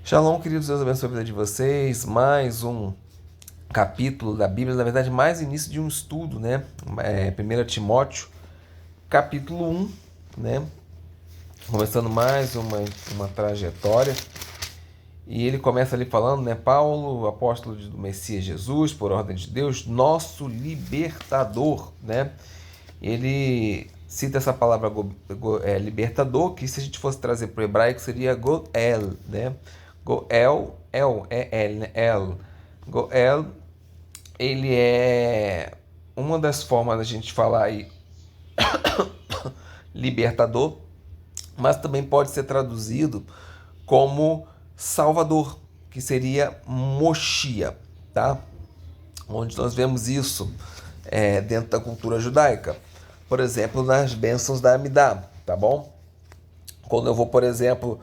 Shalom, queridos, Deus abençoe a vida de vocês. Mais um capítulo da Bíblia, na verdade, mais início de um estudo, né? 1 Timóteo, capítulo 1, né? Começando mais uma trajetória. E ele começa ali falando, né? Paulo, apóstolo do Messias Jesus, por ordem de Deus, nosso libertador, né? Ele cita essa palavra libertador, que se a gente fosse trazer para o hebraico seria Goel, né? Goel, El, né? El. Goel, ele é uma das formas da gente falar aí libertador, mas também pode ser traduzido como salvador, que seria Moshia, tá? Onde nós vemos isso dentro da cultura judaica. Por exemplo, nas bênçãos da Amidá, tá bom? Quando eu vou, por exemplo,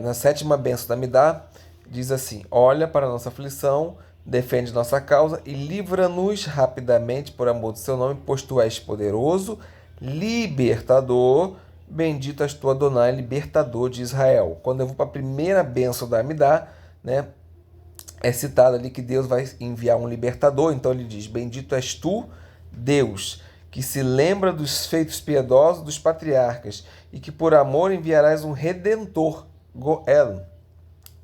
na sétima bênção da Amidá, diz assim: olha para a nossa aflição, defende nossa causa e livra-nos rapidamente por amor do seu nome, pois tu és poderoso, libertador, bendito és tu, Adonai, libertador de Israel. Quando eu vou para a primeira bênção da Amidá, né, é citado ali que Deus vai enviar um libertador, então ele diz: bendito és tu, Deus, que se lembra dos feitos piedosos dos patriarcas e que por amor enviarás um redentor, Goel,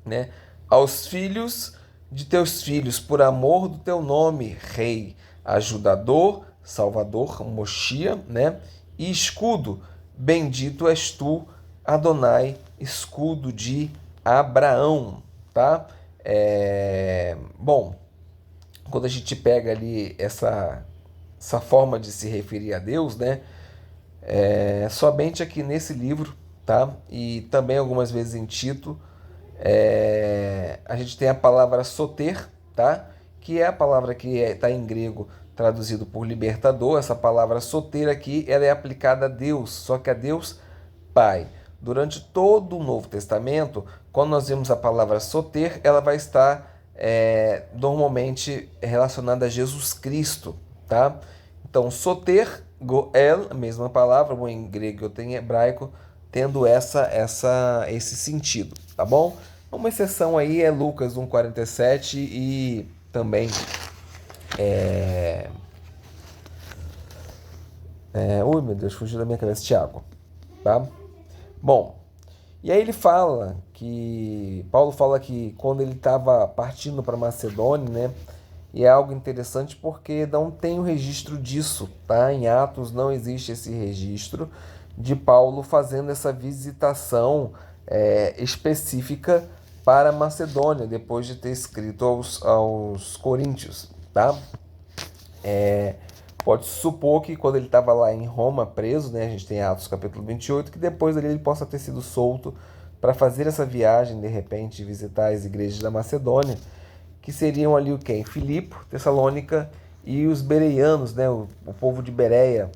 né, aos filhos de teus filhos, por amor do teu nome, Rei, ajudador, Salvador, Moshia, né, e escudo, bendito és tu, Adonai, escudo de Abraão, tá? Bom, quando a gente pega ali essa forma de se referir a Deus, né? Somente aqui nesse livro, tá? E também algumas vezes em Tito, a gente tem a palavra soter, tá? Que é a palavra que está em grego traduzido por libertador. Essa palavra soter aqui, ela é aplicada a Deus, só que a Deus Pai. Durante todo o Novo Testamento, quando nós vemos a palavra soter, ela vai estar normalmente relacionada a Jesus Cristo, tá? Então, soter, goel, a mesma palavra, ou em grego ou em hebraico, tendo esse sentido, tá bom? Uma exceção aí é Lucas 1,47 e também ui, meu Deus, fugiu da minha cabeça, Tiago, tá? Bom, e aí ele fala que Paulo fala que quando ele estava partindo para Macedônia, né? E é algo interessante porque não tem o registro disso, tá? Em Atos não existe esse registro de Paulo fazendo essa visitação específica para Macedônia, depois de ter escrito aos Coríntios, tá? Pode supor que quando ele estava lá em Roma preso, né, a gente tem Atos capítulo 28, que depois dele ele possa ter sido solto para fazer essa viagem, de repente, visitar as igrejas da Macedônia, que seriam ali o quem? Filipe, Tessalônica e os bereianos, né, o povo de Bereia,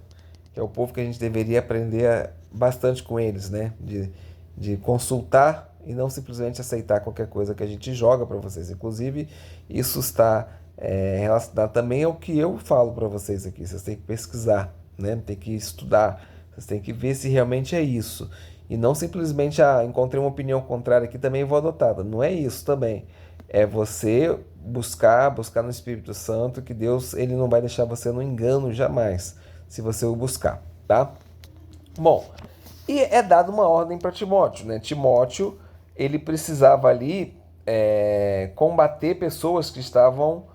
que é o povo que a gente deveria aprender bastante com eles, né, de consultar e não simplesmente aceitar qualquer coisa que a gente joga para vocês. Inclusive, isso está relacionado também ao que eu falo para vocês aqui. Vocês têm que pesquisar, né? Tem que estudar, vocês têm que ver se realmente é isso. E não simplesmente, encontrei uma opinião contrária aqui, também vou adotar. Não é isso também. É você buscar no Espírito Santo, que Deus ele não vai deixar você no engano jamais, se você o buscar, tá? Bom, e é dada uma ordem para Timóteo, né? Timóteo, ele precisava ali combater pessoas que estavam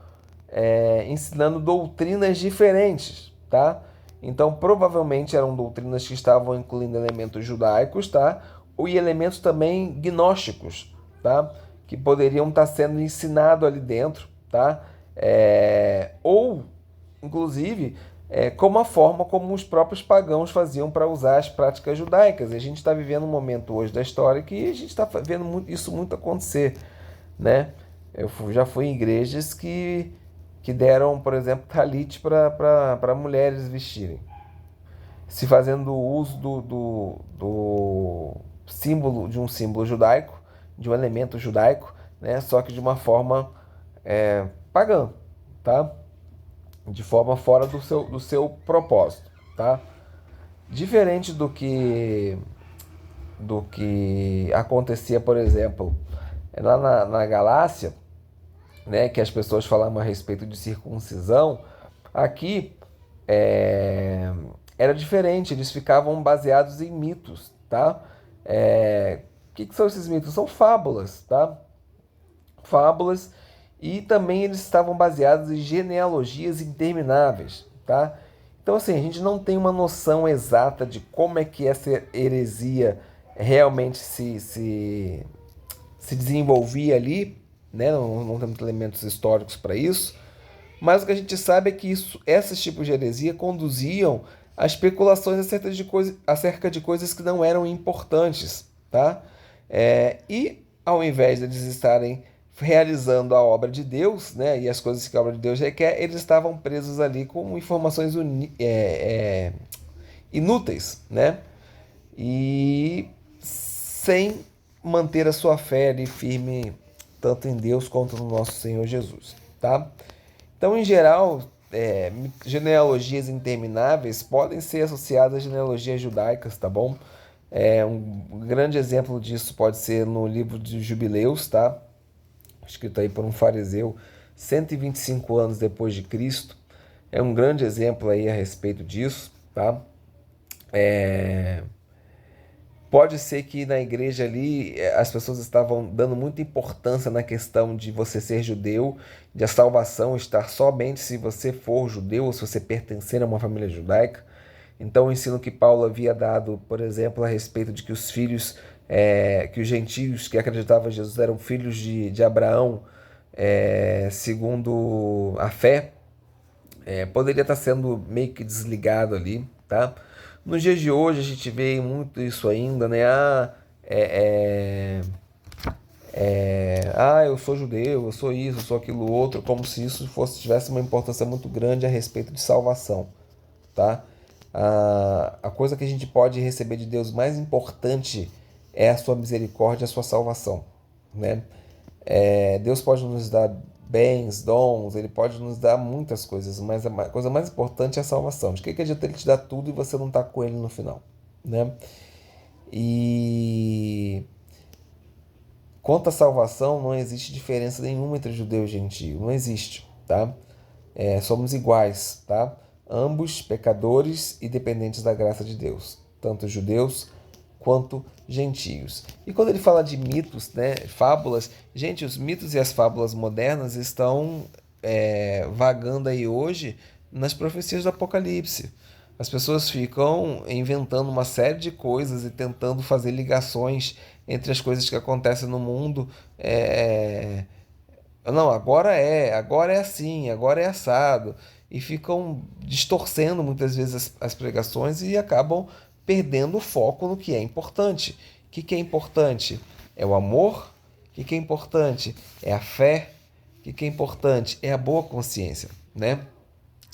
ensinando doutrinas diferentes, tá? Então, provavelmente eram doutrinas que estavam incluindo elementos judaicos, tá? E elementos também gnósticos, tá? Que poderiam estar sendo ensinados ali dentro, tá? Ou, inclusive, como a forma como os próprios pagãos faziam para usar as práticas judaicas. A gente está vivendo um momento hoje da história que a gente está vendo isso muito acontecer, né? Eu já fui em igrejas que deram, por exemplo, talit para mulheres vestirem, se fazendo uso do símbolo, de um símbolo judaico, de um elemento judaico, né? Só que de uma forma pagã, tá? De forma fora do seu propósito, tá? Diferente do que acontecia, por exemplo, lá na Galácia, né, que as pessoas falavam a respeito de circuncisão, aqui é, era diferente, eles ficavam baseados em mitos, tá? O que são esses mitos? São fábulas, tá? Fábulas, e também eles estavam baseados em genealogias intermináveis, tá? Então, assim, a gente não tem uma noção exata de como é que essa heresia realmente se desenvolvia ali, né? Não temos elementos históricos para isso, mas o que a gente sabe é que esses tipos de heresia conduziam a especulações acerca de coisas que não eram importantes, tá? E ao invés de eles estarem realizando a obra de Deus, né, e as coisas que a obra de Deus requer, eles estavam presos ali com informações inúteis, né? E sem manter a sua fé ali firme tanto em Deus quanto no nosso Senhor Jesus, tá? Então, em geral, genealogias intermináveis podem ser associadas a genealogias judaicas, tá bom? Um grande exemplo disso pode ser no livro de Jubileus, tá? Escrito aí por um fariseu 125 anos depois de Cristo. É um grande exemplo aí a respeito disso, tá? Pode ser que na igreja ali as pessoas estavam dando muita importância na questão de você ser judeu, de a salvação estar somente se você for judeu ou se você pertencer a uma família judaica. Então o ensino que Paulo havia dado, por exemplo, a respeito de que os filhos, que os gentios que acreditavam em Jesus eram filhos de Abraão, segundo a fé, poderia estar sendo meio que desligado ali, tá? Nos dias de hoje a gente vê muito isso ainda, né? Eu sou judeu, eu sou isso, eu sou aquilo outro, como se isso tivesse uma importância muito grande a respeito de salvação, tá? A coisa que a gente pode receber de Deus mais importante é a sua misericórdia, a sua salvação, né? Deus pode nos dar bens, dons, ele pode nos dar muitas coisas, mas a coisa mais importante é a salvação. De que adianta ele te dar tudo e você não estar com ele no final, né? E quanto à salvação, não existe diferença nenhuma entre judeu e gentio, não existe, tá? Somos iguais, tá? Ambos pecadores e dependentes da graça de Deus, tanto judeus quanto gentios. E quando ele fala de mitos, né, fábulas, gente, os mitos e as fábulas modernas estão vagando aí hoje nas profecias do Apocalipse. As pessoas ficam inventando uma série de coisas e tentando fazer ligações entre as coisas que acontecem no mundo. Não, agora é assim, agora é assado. E ficam distorcendo muitas vezes as pregações e acabam perdendo o foco no que é importante. O que é importante? É o amor. O que é importante? É a fé. O que é importante? É a boa consciência, né?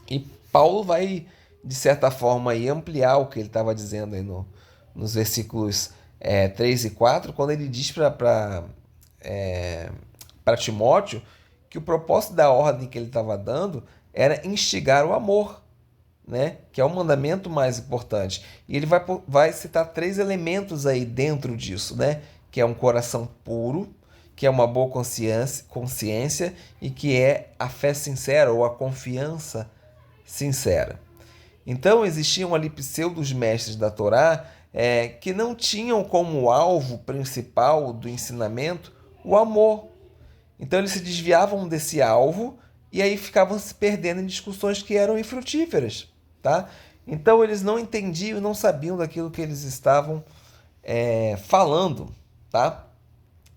E Paulo vai, de certa forma, aí, ampliar o que ele estava dizendo aí nos versículos 3 e 4, quando ele diz para Timóteo que o propósito da ordem que ele estava dando era instigar o amor, né? Que é o mandamento mais importante. E ele vai citar 3 elementos aí dentro disso, né? Que é um coração puro, que é uma boa consciência e que é a fé sincera ou a confiança sincera. Então existiam ali pseudos mestres da Torá que não tinham como alvo principal do ensinamento o amor. Então eles se desviavam desse alvo e aí ficavam se perdendo em discussões que eram infrutíferas, tá? Então eles não entendiam e não sabiam daquilo que eles estavam falando, tá?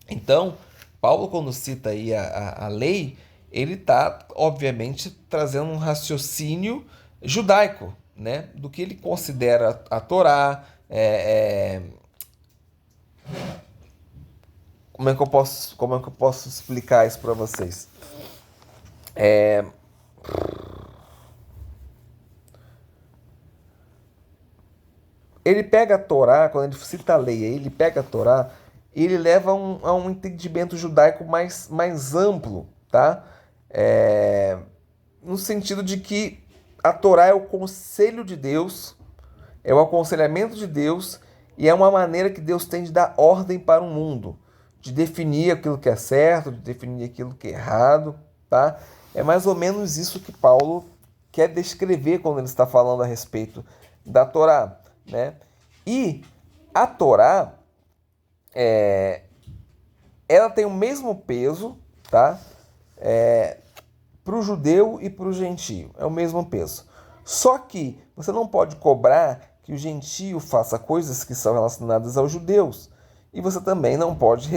Então, Paulo, quando cita aí a lei, ele está, obviamente, trazendo um raciocínio judaico, né? Do que ele considera a Torá, como é que eu posso explicar isso para vocês? Ele pega a Torá, quando ele cita a lei, ele pega a Torá e ele leva a um entendimento judaico mais amplo, tá? No sentido de que a Torá é o conselho de Deus, é o aconselhamento de Deus e é uma maneira que Deus tem de dar ordem para o mundo. de definir aquilo que é certo, de definir aquilo que é errado, tá? É mais ou menos isso que Paulo quer descrever quando ele está falando a respeito da Torá, né? E a Torá, ela tem o mesmo peso, tá? Para o judeu e para o gentio. É o mesmo peso. Só que você não pode cobrar que o gentio faça coisas que são relacionadas aos judeus. E você também não pode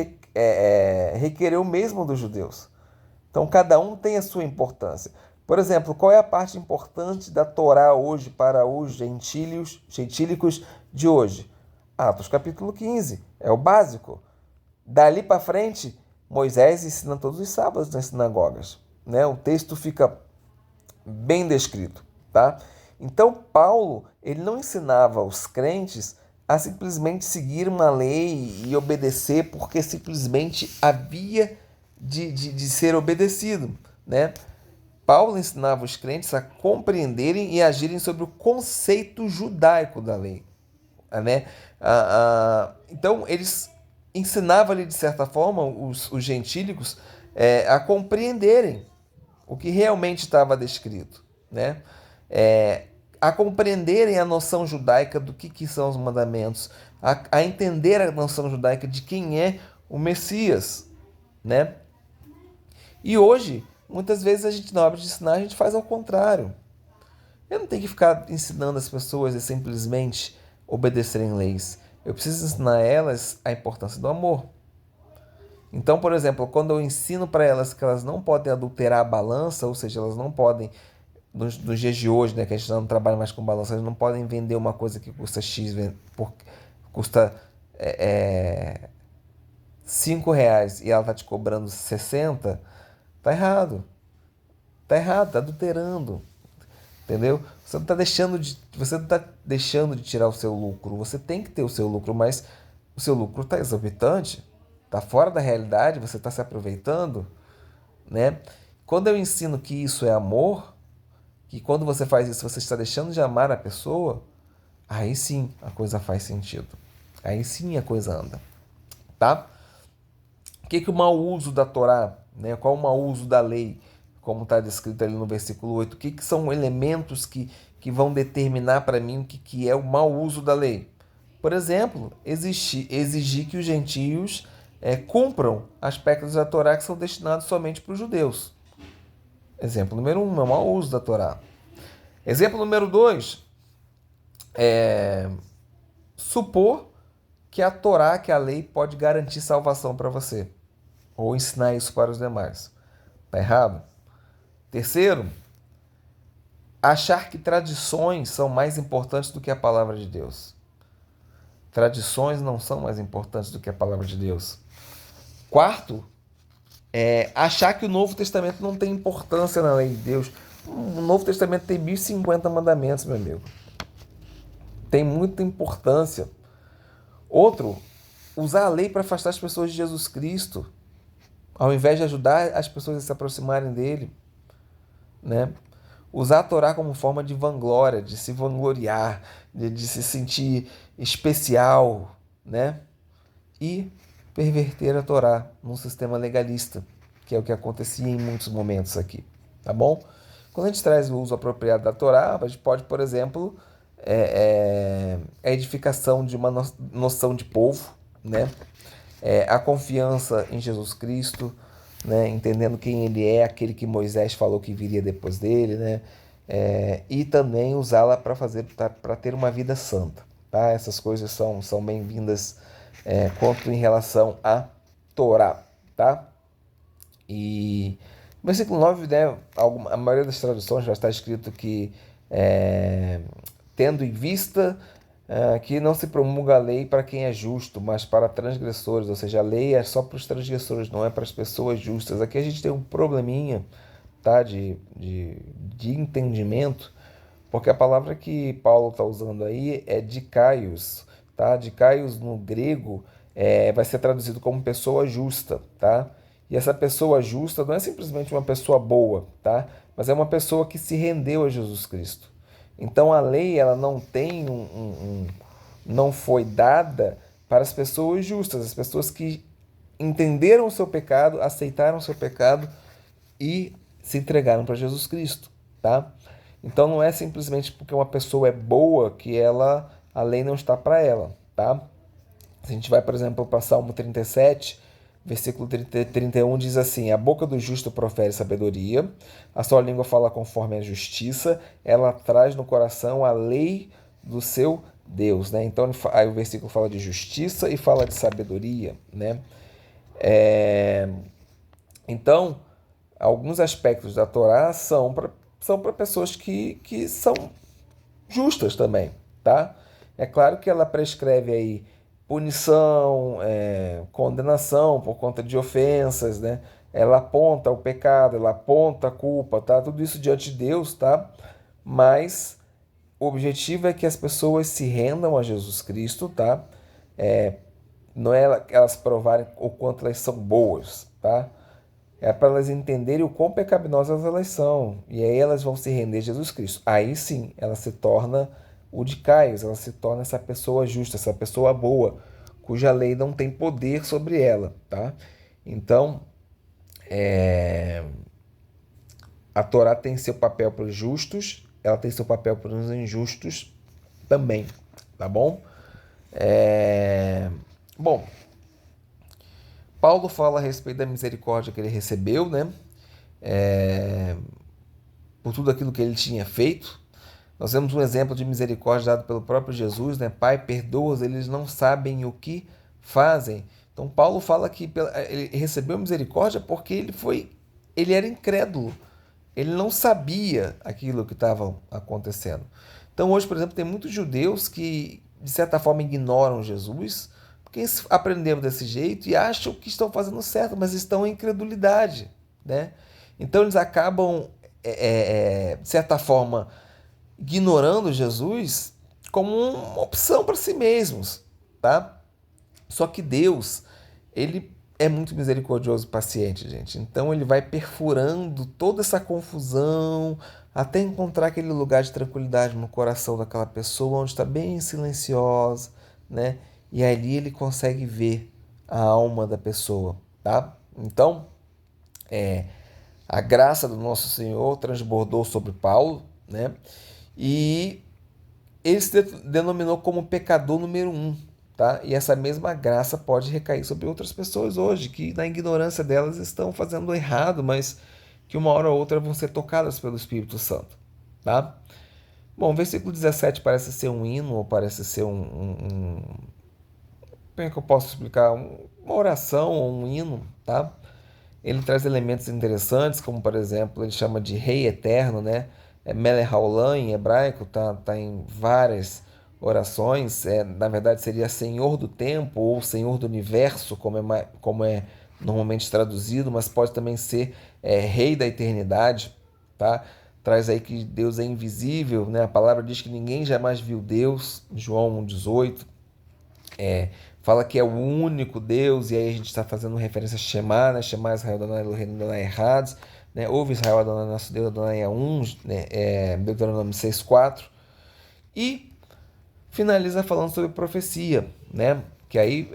requerer o mesmo dos judeus. Então, cada um tem a sua importância. Por exemplo, qual é a parte importante da Torá hoje para os gentílicos de hoje? Atos capítulo 15, é o básico. Dali para frente, Moisés ensina todos os sábados nas sinagogas, né? O texto fica bem descrito, tá? Então, Paulo, ele não ensinava os crentes a simplesmente seguir uma lei e obedecer porque simplesmente havia de ser obedecido, né? Paulo ensinava os crentes a compreenderem e agirem sobre o conceito judaico da lei, né? Então, eles ensinavam ali, de certa forma, os gentílicos a compreenderem o que realmente estava descrito, né? A compreenderem a noção judaica do que são os mandamentos, a entender a noção judaica de quem é o Messias, né? E hoje, muitas vezes a gente, na hora de ensinar, a gente faz ao contrário. Eu não tenho que ficar ensinando as pessoas a simplesmente obedecerem leis. Eu preciso ensinar elas a importância do amor. Então, por exemplo, quando eu ensino para elas que elas não podem adulterar a balança, ou seja, elas não podem, nos dias de hoje, né, que a gente não trabalha mais com balança, elas não podem vender uma coisa que custa X, custa R$ 5 e ela está te cobrando 60, tá errado. Tá errado, tá adulterando. Entendeu? Você não tá deixando de tirar o seu lucro. Você tem que ter o seu lucro, mas o seu lucro está exorbitante, está fora da realidade, você está se aproveitando, né? Quando eu ensino que isso é amor, que quando você faz isso você está deixando de amar a pessoa, aí sim a coisa faz sentido. Aí sim a coisa anda, tá? O que o mau uso da Torá, né? Qual o mau uso da lei, como está descrito ali no versículo 8? O que são elementos que vão determinar para mim o que é o mau uso da lei? Por exemplo, exigir que os gentios cumpram aspectos da Torá que são destinados somente para os judeus. Exemplo número 1, é o mau uso da Torá. Exemplo número 2, supor que a Torá, que a lei, pode garantir salvação para você, ou ensinar isso para os demais. Está errado? Terceiro, achar que tradições são mais importantes do que a palavra de Deus. Tradições não são mais importantes do que a palavra de Deus. Quarto, achar que o Novo Testamento não tem importância na lei de Deus. O Novo Testamento tem 1050 mandamentos, meu amigo. Tem muita importância. Outro, usar a lei para afastar as pessoas de Jesus Cristo, ao invés de ajudar as pessoas a se aproximarem dele, né? Usar a Torá como forma de vanglória, de se vangloriar, de se sentir especial, né? E perverter a Torá num sistema legalista, que é o que acontecia em muitos momentos aqui, tá bom? Quando a gente traz o uso apropriado da Torá, a gente pode, por exemplo, a edificação de uma noção de povo, né? A confiança em Jesus Cristo, né? Entendendo quem ele é, aquele que Moisés falou que viria depois dele, né? E também usá-la para ter uma vida santa, tá? Essas coisas são bem-vindas quanto em relação à Torá, tá? E no versículo 9, né, a maioria das traduções já está escrito que tendo em vista que não se promulga a lei para quem é justo, mas para transgressores, ou seja, a lei é só para os transgressores, não é para as pessoas justas. Aqui a gente tem um probleminha, tá, de entendimento, porque a palavra que Paulo está usando aí é dikaios, tá? Dikaios no grego vai ser traduzido como pessoa justa, tá? E essa pessoa justa não é simplesmente uma pessoa boa, tá? Mas é uma pessoa que se rendeu a Jesus Cristo. Então a lei ela não tem não foi dada para as pessoas justas, as pessoas que entenderam o seu pecado, aceitaram o seu pecado e se entregaram para Jesus Cristo, tá? Então não é simplesmente porque uma pessoa é boa que a lei não está para ela, tá? Se a gente vai, por exemplo, para Salmo 37, versículo 31 diz assim: a boca do justo profere sabedoria, a sua língua fala conforme a justiça, ela traz no coração a lei do seu Deus, né? Então aí o versículo fala de justiça e fala de sabedoria, né? Então, alguns aspectos da Torá são para pessoas que são justas também, tá? É claro que ela prescreve aí punição, condenação por conta de ofensas, né? Ela aponta o pecado, ela aponta a culpa, tá? Tudo isso diante de Deus, tá? Mas o objetivo é que as pessoas se rendam a Jesus Cristo, tá? Não é elas provarem o quanto elas são boas, tá? É para elas entenderem o quão pecaminosas elas são. E aí elas vão se render a Jesus Cristo. Aí sim, ela se torna o de Caios, ela se torna essa pessoa justa, essa pessoa boa, cuja lei não tem poder sobre ela, tá? Então, a Torá tem seu papel para os justos, ela tem seu papel para os injustos também, tá bom? Bom, Paulo fala a respeito da misericórdia que ele recebeu, né? Por tudo aquilo que ele tinha feito. Nós temos um exemplo de misericórdia dado pelo próprio Jesus, né? Pai, perdoa-os, eles não sabem o que fazem. Então Paulo fala que ele recebeu misericórdia porque ele era incrédulo. Ele não sabia aquilo que estava acontecendo. Então hoje, por exemplo, tem muitos judeus que de certa forma ignoram Jesus, porque eles aprenderam desse jeito e acham que estão fazendo certo, mas estão em incredulidade, né? Então eles acabam, de certa forma, ignorando Jesus como uma opção para si mesmos, tá? Só que Deus, ele é muito misericordioso e paciente, gente. Então ele vai perfurando toda essa confusão até encontrar aquele lugar de tranquilidade no coração daquela pessoa, onde está bem silenciosa, né? E ali ele consegue ver a alma da pessoa, tá? Então, a graça do nosso Senhor transbordou sobre Paulo, né? E ele se denominou como pecador número um, tá? E essa mesma graça pode recair sobre outras pessoas hoje, que na ignorância delas estão fazendo errado, mas que uma hora ou outra vão ser tocadas pelo Espírito Santo, tá? Bom, o versículo 17 parece ser um hino, ou parece ser como é que eu posso explicar? Uma oração ou um hino, tá? Ele traz elementos interessantes, como por exemplo, ele chama de Rei Eterno, né? Melech Haolam em hebraico, tá em várias orações. Na verdade, seria Senhor do Tempo ou Senhor do Universo, como é normalmente traduzido, mas pode também ser Rei da Eternidade, tá? Traz aí que Deus é invisível, né? A palavra diz que ninguém jamais viu Deus, João 1,18. Fala que é o único Deus, e aí a gente está fazendo referência a Shema, né? Shema Israel, Adonai Eloheinu, Adonai Errados, né? Ouve Israel, Adonai nosso Deus, Adonai é um, né? Deuteronômio 6,4. E finaliza falando sobre profecia, né? Que aí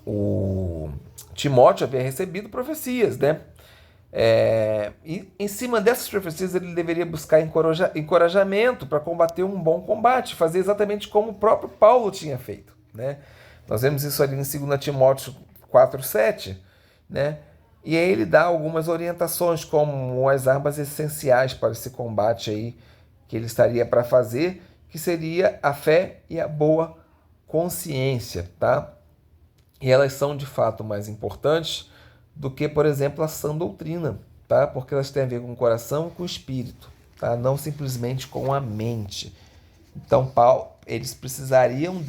o Timóteo havia recebido profecias, né? E em cima dessas profecias ele deveria buscar encorajamento para combater um bom combate, fazer exatamente como o próprio Paulo tinha feito, né? Nós vemos isso ali em 2 Timóteo 4,7, né? E aí ele dá algumas orientações como as armas essenciais para esse combate aí que ele estaria para fazer, que seria a fé e a boa consciência, tá? E elas são de fato mais importantes do que, por exemplo, a sã doutrina, tá? Porque elas têm a ver com o coração e com o espírito, tá? Não simplesmente com a mente. Então, Paulo, eles precisariam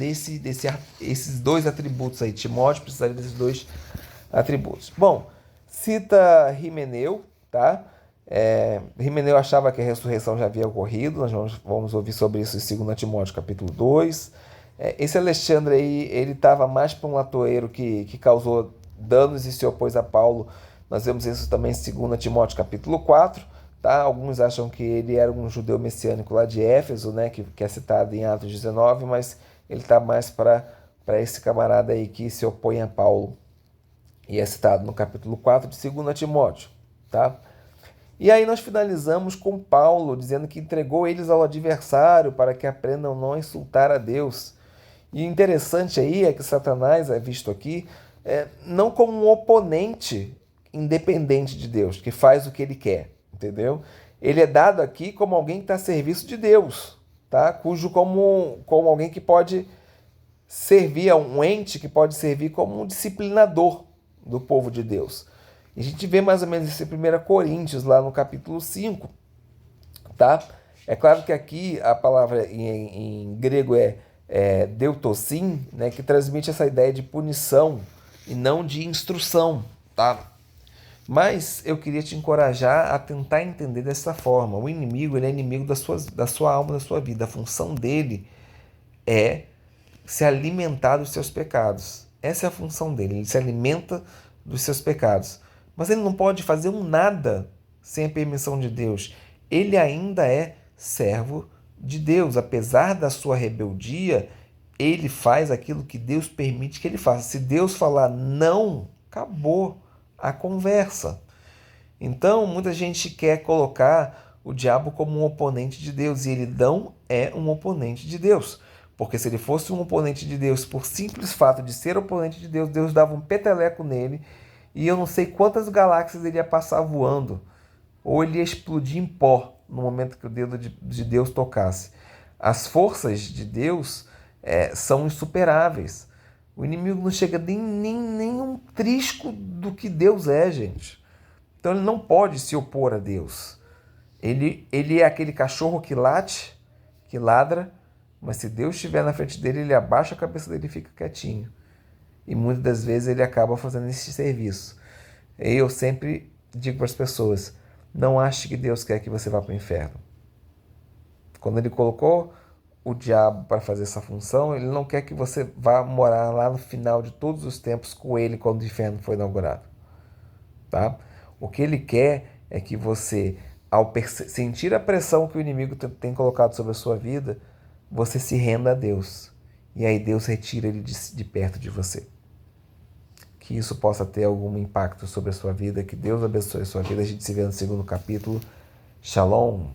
esses dois atributos aí. Timóteo precisaria desses dois atributos. Bom, cita Himeneu, tá? Himeneu achava que a ressurreição já havia ocorrido. Nós vamos ouvir sobre isso em 2 Timóteo capítulo 2. Esse Alexandre aí, ele estava mais para um latoeiro que causou danos e se opôs a Paulo. Nós vemos isso também em 2 Timóteo capítulo 4. Tá? Alguns acham que ele era um judeu messiânico lá de Éfeso, né? que é citado em Atos 19, mas ele está mais para esse camarada aí que se opõe a Paulo. E é citado no capítulo 4 de 2 Timóteo. Tá? E aí nós finalizamos com Paulo, dizendo que entregou eles ao adversário para que aprendam não a insultar a Deus. E o interessante aí é que Satanás é visto aqui não como um oponente independente de Deus, que faz o que ele quer, entendeu? Ele é dado aqui como alguém que está a serviço de Deus, tá? Como alguém que pode servir a um ente que pode servir como um disciplinador do povo de Deus. E a gente vê mais ou menos isso em 1 Coríntios, lá no capítulo 5, tá? É claro que aqui a palavra em grego é deutossim, né, que transmite essa ideia de punição e não de instrução, tá? Mas eu queria te encorajar a tentar entender dessa forma. O inimigo, ele é inimigo da sua alma, da sua vida. A função dele é se alimentar dos seus pecados. Essa é a função dele. Ele se alimenta dos seus pecados. Mas ele não pode fazer um nada sem a permissão de Deus. Ele ainda é servo de Deus. Apesar da sua rebeldia, ele faz aquilo que Deus permite que ele faça. Se Deus falar não, acabou a conversa. Então, muita gente quer colocar o diabo como um oponente de Deus, e ele não é um oponente de Deus. Porque se ele fosse um oponente de Deus, por simples fato de ser oponente de Deus, Deus dava um peteleco nele, e eu não sei quantas galáxias ele ia passar voando, ou ele ia explodir em pó no momento que o dedo de Deus tocasse. As forças de Deus são insuperáveis. O inimigo não chega nem um trisco do que Deus é, gente. Então ele não pode se opor a Deus. Ele é aquele cachorro que late, que ladra, mas se Deus estiver na frente dele, ele abaixa a cabeça dele e fica quietinho. E muitas das vezes ele acaba fazendo esse serviço. E eu sempre digo para as pessoas, não ache que Deus quer que você vá para o inferno. Quando ele colocou o diabo para fazer essa função, ele não quer que você vá morar lá no final de todos os tempos com ele quando o inferno foi inaugurado. Tá? O que ele quer é que você, ao sentir a pressão que o inimigo tem colocado sobre a sua vida, você se renda a Deus. E aí Deus retira ele de perto de você. Que isso possa ter algum impacto sobre a sua vida. Que Deus abençoe a sua vida. A gente se vê no segundo capítulo. Shalom.